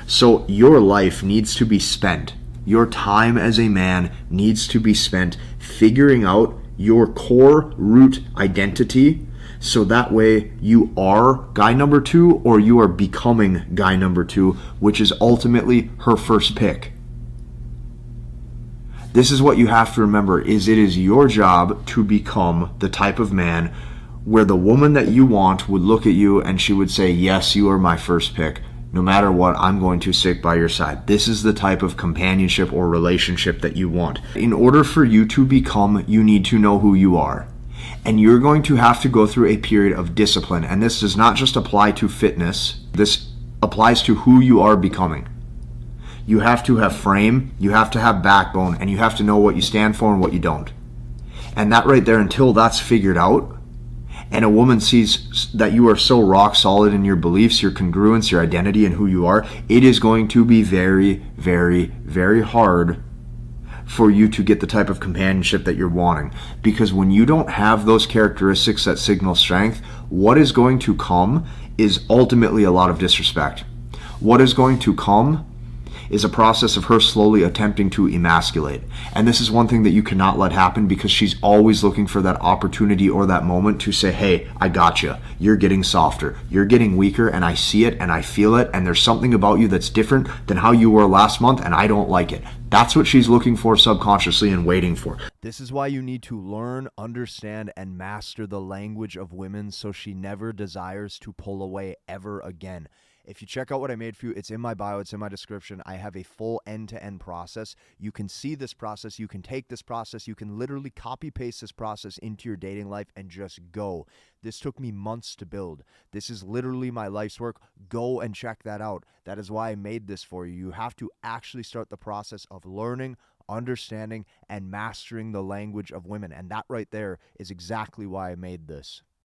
So your life needs to be spent. Your time as a man needs to be spent figuring out your core root identity, so that way you are guy number two or you are becoming guy number two, which is ultimately her first pick. This is what you have to remember, is it is your job to become the type of man where the woman that you want would look at you and she would say, yes, you are my first pick. No matter what, I'm going to stick by your side. This is the type of companionship or relationship that you want. In order for you to become, you need to know who you are. And you're going to have to go through a period of discipline. And this does not just apply to fitness. This applies to who you are becoming. You have to have frame, you have to have backbone, and you have to know what you stand for and what you don't. And that right there, until that's figured out, and a woman sees that you are so rock solid in your beliefs, your congruence, your identity, and who you are, it is going to be very, very, very hard for you to get the type of companionship that you're wanting. Because when you don't have those characteristics that signal strength, what is going to come is ultimately a lot of disrespect. What is going to come is a process of her slowly attempting to emasculate. And this is one thing that you cannot let happen, because she's always looking for that opportunity or that moment to say, hey, I got you. You're getting softer. You're getting weaker, and I see it and I feel it, and there's something about you that's different than how you were last month, and I don't like it. That's what she's looking for subconsciously and waiting for. This is why you need to learn, understand, and master the language of women so she never desires to pull away ever again. If you check out what I made for you, it's in my bio, it's in my description. I have a full end-to-end process. You can see this process, you can take this process, you can literally copy-paste this process into your dating life and just go. This took me months to build. This is literally my life's work. Go and check that out. That is why I made this for you. You have to actually start the process of learning, understanding, and mastering the language of women. And that right there is exactly why I made this.